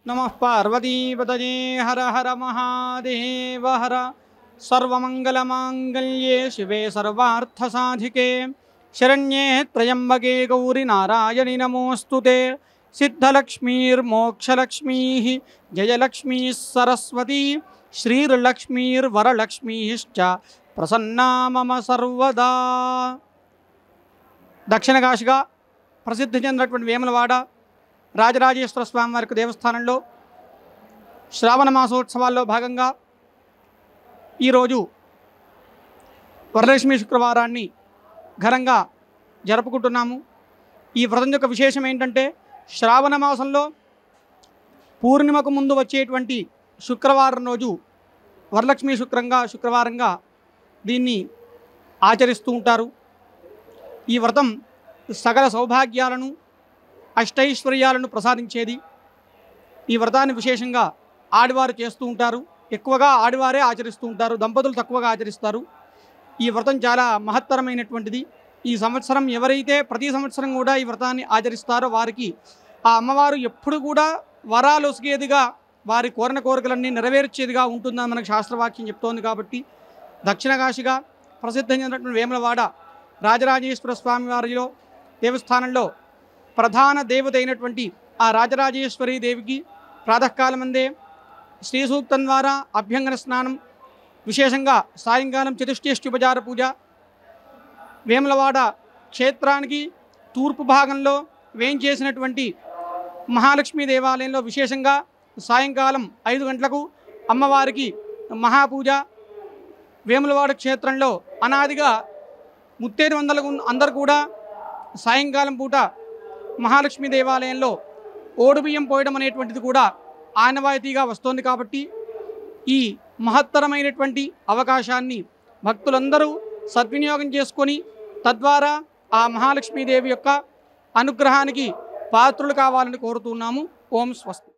नमः पार्वतीपतये हर हर महादेव हर सर्वमंगलमांगल्ये शिवे सर्वार्थसाधिके शरण्ये त्र्यंबके गौरी नारायणि नमोस्तुते सिद्धलक्ष्मीर्मोक्षलक्ष्मीः जयलक्ष्मी सरस्वती श्रीर्लक्ष्मीर्वरलक्ष्मीश्च प्रसन्ना मम सर्वदा। दक्षिण काशिगा प्रसिद्धि చెందినటువంటి వేములవాడ రాజరాజేశ్వర స్వామి వారి దేవస్థానంలో శ్రావణ మాసోత్సవాల్లో భాగంగా ఈరోజు వరలక్ష్మి శుక్రవారాన్ని ఘనంగా జరుపుకుంటున్నాము। ఈ వ్రతం యొక్క విశేషం ఏంటంటే శ్రావణ మాసంలో పూర్ణిమకు ముందు వచ్చేటువంటి శుక్రవారం రోజు వరలక్ష్మి శుక్రవారంగా దీన్ని ఆచరిస్తూ ఉంటారు। ఈ వ్రతం సకల సౌభాగ్యాలను అష్టైశ్వర్యాలను ప్రసాదించేది। ఈ వ్రతాన్ని విశేషంగా ఆడవారు చేస్తూ ఉంటారు, ఎక్కువగా ఆడవారే ఆచరిస్తూ ఉంటారు, దంపతులు తక్కువగా ఆచరిస్తారు। ఈ వ్రతం చాలా మహత్తరమైనటువంటిది। ఈ సంవత్సరం ఎవరైతే ప్రతి సంవత్సరం కూడా ఈ వ్రతాన్ని ఆచరిస్తారో వారికి ఆ అమ్మవారు ఎప్పుడు కూడా వరాలు ఒసిగేదిగా, వారి కోరిన కోరికలన్నీ నెరవేర్చేదిగా ఉంటుందని మనకు శాస్త్రవాక్యం చెప్తోంది। కాబట్టి దక్షిణ కాశిగా ప్రసిద్ధి చెందినటువంటి వేములవాడ రాజరాజేశ్వర స్వామి వారిలో దేవస్థానంలో ప్రధాన దేవత అయినటువంటి ఆ రాజరాజేశ్వరి దేవికి ప్రాతకాలమందే శ్రీ సూక్తం ద్వారా అభ్యంగన స్నానం, విశేషంగా సాయంకాలం చతుష్ట్యష్ట్యుపచార పూజ, వేములవాడ క్షేత్రానికి తూర్పు భాగంలో వేంచేసినటువంటి మహాలక్ష్మీ దేవాలయంలో విశేషంగా సాయంకాలం 5 గంటలకు అమ్మవారికి మహాపూజ। వేములవాడ క్షేత్రంలో అనాదిగా ముత్తేరు అందరూ కూడా సాయంకాలం పూట మహాలక్ష్మీ దేవాలయంలో ఓడుబియ్యం పోయడం అనేటువంటిది కూడా ఆనవాయితీగా వస్తోంది। కాబట్టి ఈ మహత్తరమైనటువంటి అవకాశాన్ని భక్తులందరూ సద్వినియోగం చేసుకొని తద్వారా ఆ మహాలక్ష్మీదేవి యొక్క అనుగ్రహానికి పాత్రులు కావాలని కోరుతున్నాము। ఓం స్వస్తి।